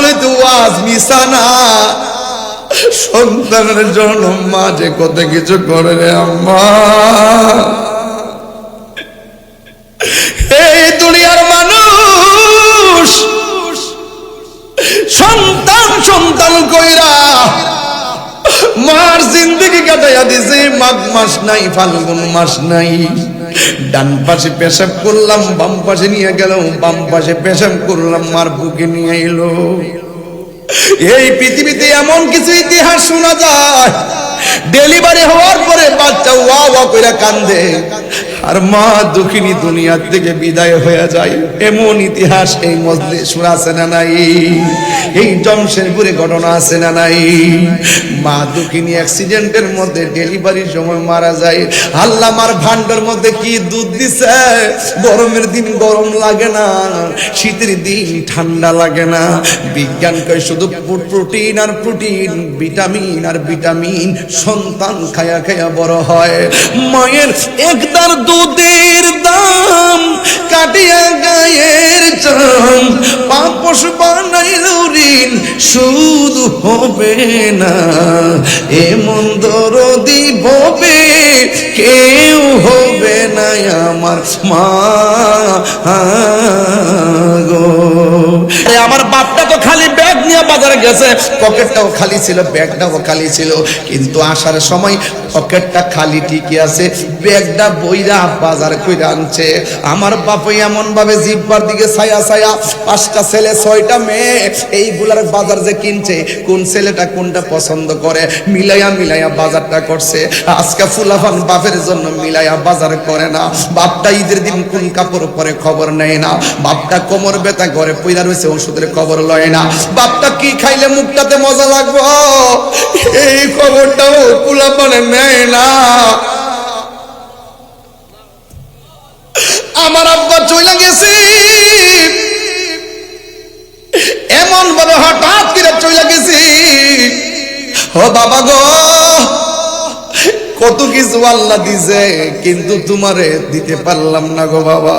বলি তো ওয়াজ মিছা না। সন্তানের জন্য মা যে কত কিছু করে রে আম্মা। এই দুনিয়ার মানুষ সন্তান সন্তান কইরা মার জিন্দেগি কাটাইয়া দিছে। মাঘ মাস নাই, ফাল্গুন মাস নাই। ডান পাশে পেশাব করলাম, বাম পাশে নিয়ে গেল, বাম পাশে পেশাব করলাম, মার বুকে নিয়ে এলো। এই পৃথিবীতে এমন কিছু ইতিহাস শোনা যায়, ডেলিভারি হওয়ার পরে বাচ্চা ওয়া ওয়া কইরা কান্দে, আর মা দুঃখিনী দুনিয়ার থেকে বিদায় হয়ে যায়। এমন ইতিহাস এই মজলিসে আছে না নাই? এই জমশেদপুরে ঘটনা আছে না নাই? মা দুঃখিনী অ্যাক্সিডেন্টের মধ্যে ডেলিভারির সময় মারা যায়। আল্লাহ মার ভান্ডার মধ্যে কি দুধ দিছে। গরমের দিন গরম লাগে না, শীতের দিন ঠান্ডা লাগে না। বিজ্ঞান কয় শুধু প্রোটিন আর প্রোটিন, ভিটামিন আর ভিটামিন। সন্তান খায়া খায়া বড় হয়। মায়ের একদার দুধের দাম কাটিয়া গায়ের চাম, পাপস বানাইল ঋণ সুদ হবে না। এমন দরদি ভবে কেউ হবে না আমার মা গো। আমার বাপটা তো খালি ব্যাগ নিয়ে বাজারে গেছে, পকেটটাও খালি ছিল, ব্যাগটাও খালি ছিল, কিন্তু আসার সময় পকেটটা খালি ঠিকই আছে, ব্যাগটা বইরা বাজার কইরা আনছে। আমার বাপ এমন ভাবে জিব্বার দিকে ছায়া ছায়া, 5টা ছেলে 6টা মেয়ে, এইগুলার বাজার যে কিনছে, কোন ছেলেটা কোনটা পছন্দ করে মিলাইয়া মিলাইয়া বাজারটা করছে। আজকে ফুলাফান বাপের জন্য মিলাইয়া বাজার করে না। বাপটা ঈদের দিন কোন কাপড় পরে খবর নেয় না। বাপটা কোমর ব্যথা করে পইরা রয়েছে, ওষুধের খবর লয় না। বাপটা কি খাইলে মুখটাতে মজা লাগবে এই খবরটাও ফুলাফানে নেয় না। আমার আব্বা চলে গেছে, এমন ভাবে হঠাৎ করে চলে গেছে। ও বাবা গো, কত কিছু আল্লাহ দিছে, কিন্তু তোমারে দিতে পারলাম না গো বাবা।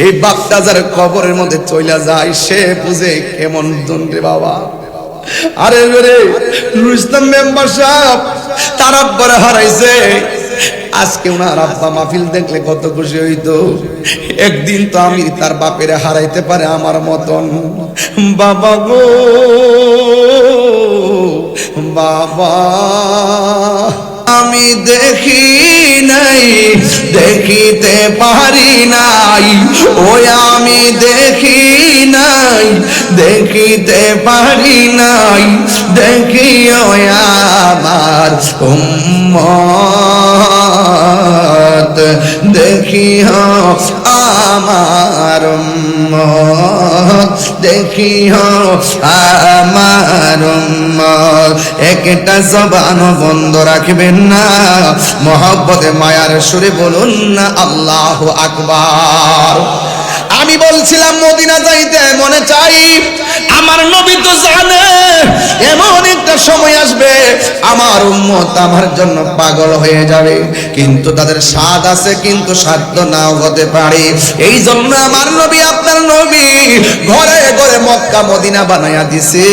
এই বাপটা যার কবরের মধ্যে চলে যায়, সে বুঝে কেমন দণ্ডে বাবা। আরে রে রুস্তম মেম্বার সাহেব তার আব্বার হারাইছে। আজকে ওনার আব্বা মাহফিল দেখলে কত খুশি হইতো। একদিন তো আমি তার বাপেরে হারাইতে পারে আমার মতন। বাবা গো বাবা, আমি দেখি নাই, দেখিতে পারি নাই। ওই আমি দেখি নাই, দেখিতে পারি নাই। দেখিও আমার উম্মত, দেখিও আমার উম্মত, দেখিও আমার উম্মত। একটা জবান বন্ধ রাখবেন না, মহব্বতে মায়ার সুরে বলুন না আল্লাহু আকবার। আমি বলছিলাম মদিনা যাইতে মনে চাই, আমার নবী তো জানে এমন একটা সময় আসবে আমার উম্মত আমার জন্য পাগল হয়ে যাবে, কিন্তু তাদের স্বাদ আছে, কিন্তু সাধ্য নাও হতে পারে। এই জন্য আমার নবী, আপনার নবী ঘরে ঘরে মক্কা মদিনা বানায়া দিছে।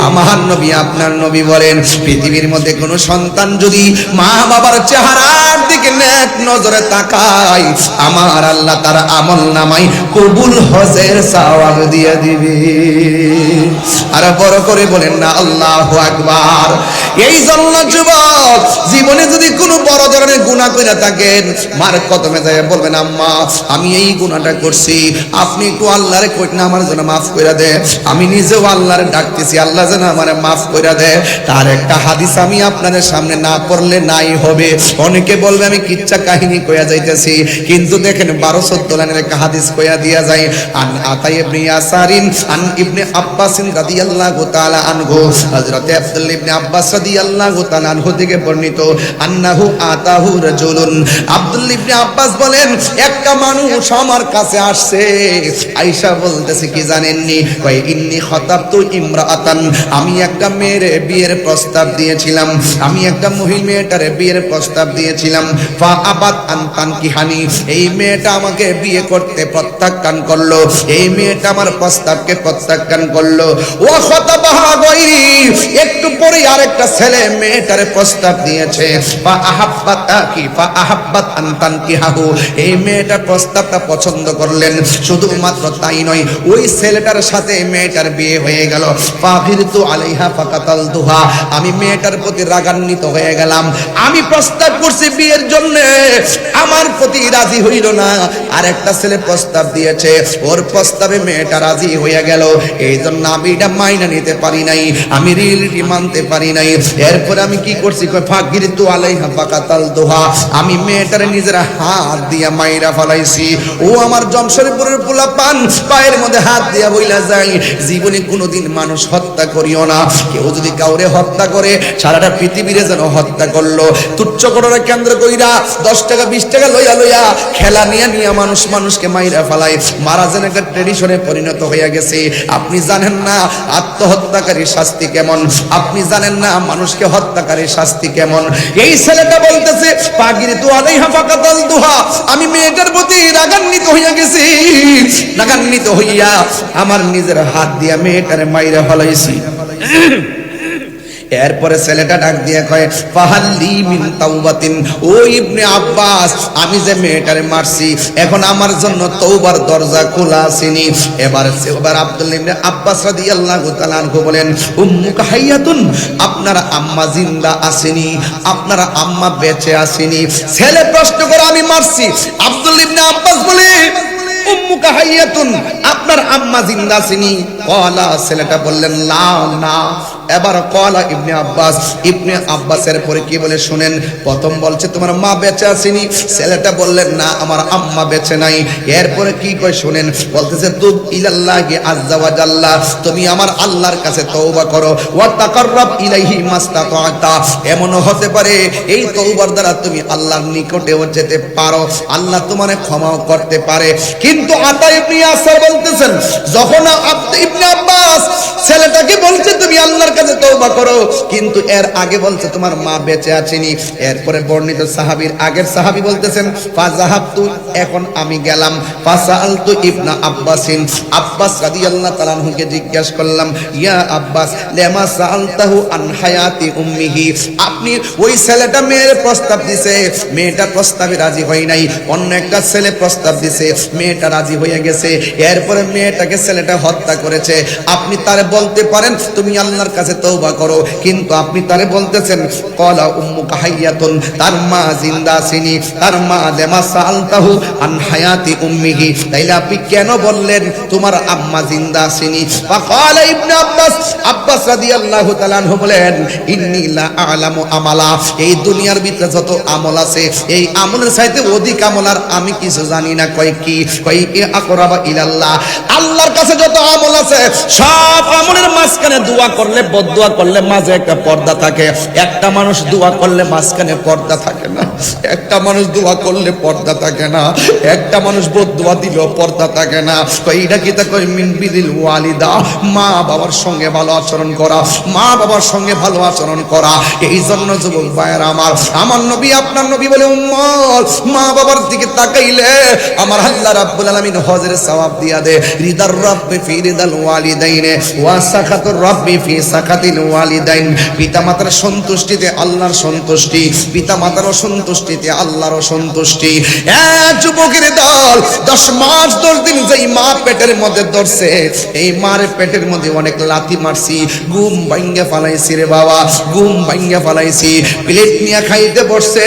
আমার নবী, আপনার নবী বলেন, পৃথিবীর মধ্যে কোন সন্তান যদি মা বাবার চেহারার দিকে নেক নজরে তাকায়, আমার আল্লাহ তার আমল নামায় কবুল হজের সওয়াব দিয়ে দিবে। আর বড় করে বলেন না আল্লাহু আকবার। এই জন্য যুবক, জীবনে যদি কোনো বড় ধরনের গুনাহ করে থাকেন, মার কদমে যায় বলবেন, আম্মা আমি এই গুনাহটা করছি, আপনি একটু আল্লাহরে কইনা আমার জন্য মাফ করে দে। আমি নিজেও আল্লাহরে ডাকতেছি, আল্লাহ যেন আমারে মাফ করে দে। তার একটা হাদিস আমি আপনাদের সামনে না পড়লে নাই হবে। অনেকে বলবে আমি কিচ্ছা কাহিনী কইয়া যাইতেছি, কিন্তু দেখেন 12-14 লাইনের একটা হাদিস কইয়া দিয়া যায়। আন আতা ইবনে ইয়াসারিন আন ইবনে আব্বাস রাদিয়াল্লাহু তাআলা আনহু, হযরত আব্দুল্লাহ ইবনে আব্বাস রাদিয়াল্লাহু তাআলা আনহু থেকে থেকে বর্ণিত আন্নাহু আতাহু রাজুলুন, আব্দুল্লাহ ইবনে আব্বাস বলেন একটা মানুষ আমার কাছে আসছে, আয়েশা বলতেছে কি জানেননি, কয় ইন্নী খাতাবতু ইমরাআতান, আমি একটা মেয়ের বিয়ের প্রস্তাব দিয়েছিলাম, আমি একটা মহিলা মেয়েটার বিয়ের প্রস্তাব দিয়েছিলাম, ফা আবাত আন তানকিহানি, এই মেয়েটা আমাকে বিয়ে করতে প্রত্যাখ্যান করলো, এই মেয়েটা আমার প্রস্তাবকে প্রত্যাখ্যান করলো। ও খাতাবাহা গায়রি, একটু পরে আরেকটা ছেলে মেয়েটার প্রস্তাব দিয়েছে, ফা আহাব্বাতা কি ফা আহাব্বাত আন তানকিহাহু, এই মেয়েটার প্রস্তাবটা পছন্দ করলেন, শুধুমাত্র তাই নয় ওই ছেলেটার সাথে মেয়েটার বিয়ে হয়ে গেল। ফাগিরতু আলাইহা ফাকাতালতুহা, আমি মেয়েটার প্রতি রাগান্বিত হয়ে গেলাম, আমি প্রস্তাব করছি বিয়ের জন্য, আমার প্রতি রাজি হইল না, আর একটা ছেলে প্রস্তাব দিয়েছে, ওর প্রস্তাবে মেয়েটা রাজি হয়ে গেল, এই জন্য আমি এটা মাইনা নিতে পারি নাই, আমি রিয়েলিটি মানতে পারি নাই। এরপর আমি কি করছি, ফাগিরতু আলাইহা ফাকাতালতুহা, আমি মেয়েটার নিজের হাত দিয়া মাইরা ফলাইছি। ও আমার জমশরীপুরের পোলাপান, পায়ের মধ্যে হাত দিয়া বইলা যায়, জীবনে কোনোদিন মানুষ হত্যা করিও না, কেউ যদি কাউরে হত্যা করে সারাটা পৃথিবীরে যেন হত্যা করলো, তুচ্ছ ঘটনা কেন্দ্র কইরা 10 টাকা 20 টাকা লইয়া লইয়া খেলা নিয়ে নিয়ে মানুষকে মাইরা ফেলায়, মারা যেন একটা ট্রেডিশনে পরিণত হয়ে গেছে। আপনি জানেন না আত্মহত্যাকারীর শাস্তি কেমন, আপনি জানেন না মানুষকে হত্যাকারীর শাস্তি কেমন। এই ছেলেটা বলতেছে ফাগিরতু আলাইহা ফাকাতালতুহা, আমি মেয়েটার প্রতি রাগান্বিত হইয়া গেছি, রাগান্বিত হইয়া আমার নিজের হাত দিয়া মেয়েটারে মাইরা ফলাইছি। এরপরে ছেলেটা ডাক দিয়ে কয় ফাহাল্লি মিন তাওবাতিন, ও ইবনে আব্বাস, আমি যে মেয়েটারে মারছি এখন আমার জন্য তওবার দরজা খোলা আসেনি। এবার আব্দুল্লাহ ইবনে আব্বাস রাদিয়াল্লাহু তাআলা আনহু বলেন উম্মুকা হাইয়াতুন, আপনার আম্মা জিন্দা আসেনি, আপনার আম্মা বেঁচে আসেনি। ছেলে প্রশ্ন করে আমি মারছি, আব্দুল্লাহ ইবনে আব্বাস বলে উম্মুকা হাইয়াতুন, আপনার আম্মা জিন্দা আসেনি। কলা, ছেলেটা বললেন লা না। এবার কলা ইবনে আব্বাসের পরে কি বলে শুনেন, প্রথম বলছে তোমার মা বেঁচে আসেনি, ছেলেটা বললেন না আমার আম্মা বেঁচে নাই। এরপরে কি কয় শুনেন, বলতেছে তুব ইলাল্লাহি আযজা ওয়া জাল্লা, তুমি আমার আল্লাহর কাছে তওবা করো, ওয়া তাকাররাব ইলাইহি মাস্তাতা, এমনও হতে পারে এই তওবার দ্বারা তুমি আল্লাহর নিকটেও যেতে পারো, আল্লাহ তোমারে ক্ষমাও করতে পারে। কিন্তু আতা ইবনে ইয়াসার বলতেছেন যখন ইবনে আব্বাস ছেলেটাকে বলছে তুমি আল্লাহর কাছে তওবা করো, কিন্তু এর আগে বলছে তোমার মা বেঁচে আছেনি। এরপরে বর্ণিত সাহাবীর আগের সাহাবী বলতেছেন ফাযাহাবতু, এখন আমি গেলাম, ফাসালতু ইবনে আব্বাসিন, আব্বাস রাদিয়াল্লাহু তাআলা আনহুকে জিজ্ঞাসা করলাম ইয়া আব্বাস লিমা সাআলতাহু আন হায়াতি উম্মিহি, আপনি ওই ছেলেটা মেয়ের প্রস্তাব দিছে, মেয়েটা প্রস্তাবে রাজি হয় নাই, অন্য একটা ছেলে প্রস্তাব দিছে, মেয়েটা রাজি হয়ে গেছে, এরপরে মেয়েটাকে ছেলেটা হত্যা করেছে, আপনি তারে বলতে পারেন তুমি আল্লাহর কাছে তওবা করো, কিন্তু আপনি তারে বলতেছেন কলা উম্মুকা হাইয়াতুন, তার মা জিন্দা আছেনি, তার মা লিমা সাআলতাহু আন হায়াতি উম্মিহি, তাইলে আপনি কেন বললেন তোমার আম্মা জিন্দা আছেনি? ফাকালা ইবনে আব্বাস রাদিয়াল্লাহু তাআলা আনহু বলেন ইন্নী লা আ'লামু আমালা, এই দুনিয়ার ভিতরে যত আমল আছে এই আমলের চাইতে অধিক আমল আর আমি কিছু জানি না। কয় কি? কয় আকরাবা ইলাল্লাহ, আল্লাহর কাছে যত আমল আছে সব আমলের মাঝখানে দোয়া করলে বদদোয়া করলে মাঝে একটা পর্দা থাকে, একটা মানুষ দোয়া করলে মাঝখানে পর্দা থাকে না, একটা মানুষ দোয়া করলে পর্দা থাকে না, একটা মানুষ বদদোয়া দিলেও পর্দা থাকে না। কয় এটা কি? তা কয় মিন বিদিল ওয়ালিদা, মা বাবার সঙ্গে ভালো আচরণ করা, মা বাবার সঙ্গে ভালো আচরণ করা। এই জন্য যুবক ভাইয়েরা আমার নবী আপনার নবী বলে উম্মত, মা বাবার দিকে তাকাইলে আমার আল্লাহ রাব্বুল আলামিন হজের সওয়াব দিয়া দে। রিদার রাব্বি ফি রিদাল ওয়ালিদাইন ওয়া সাখাতুর রাব্বি ফি সাখাতিল ওয়ালিদাইন, পিতামাতার সন্তুষ্টিতে আল্লাহর সন্তুষ্টি, পিতামাতার সন্তুষ্টিতে আল্লাহর সন্তুষ্টি। যুবকের দল 10 মাস 10 দিন যেই মা পেটের মধ্যে ধরছে, এই মার পেটের মধ্যে অনেক লাথি মারছি, ঘুম ভাঙ্গা ফালাইছি রে বাবা, ঘুম ভাঙ্গা ফালাইছি। প্লেট নিয়ে খাইতে বসছে,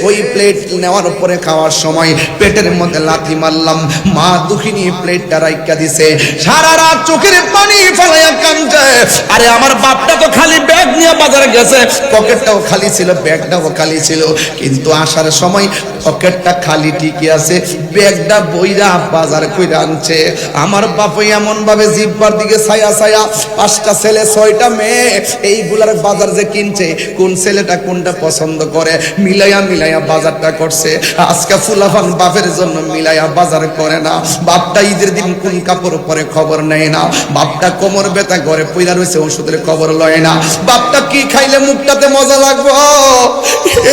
ওই প্লেট নেওয়ার পরে খাওয়ার সময় পেটের মধ্যে লাথি মারলাম, মা দুঃখিনী প্লেটটা রাইখা দিছে, সারা রাত চোখের পানি ফেলাইয়া কাঁদছে। আরে আমার বাপটা তো খালি ব্যাগ নিয়ে বাজারে গেছে, পকেটটাও খালি ছিল, ব্যাগটাও খালি ছিল, কিন্তু কিন্তু আসার সময় পকেটটা খালি ঠিকই আছে, ব্যাগটা বইরা বাজার কইরা আনছে। আমার বাপ এমন ভাবে জিব্বার দিকে ছায়া ছায়া, 5টা ছেলে 6টা মেয়ে, এইগুলার বাজার যে কিনছে, কোন ছেলেটা কোনটা পছন্দ করে মিলাইয়া মিলাইয়া বাজারটা করছে। আজকে ফুলাফান বাপের জন্য মিলাইয়া বাজার করে না। বাপটা ঈদের দিন কোন কাপড় পরে খবর নেয় না। বাপটা কোমর ব্যথা করে পইরা রয়েছে, ওষুধের খবর লয় না। বাপটা কি খাইলে মুখটাতে মজা লাগবো,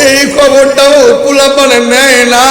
এই খবরটাও ফুলাফানে নেয় না।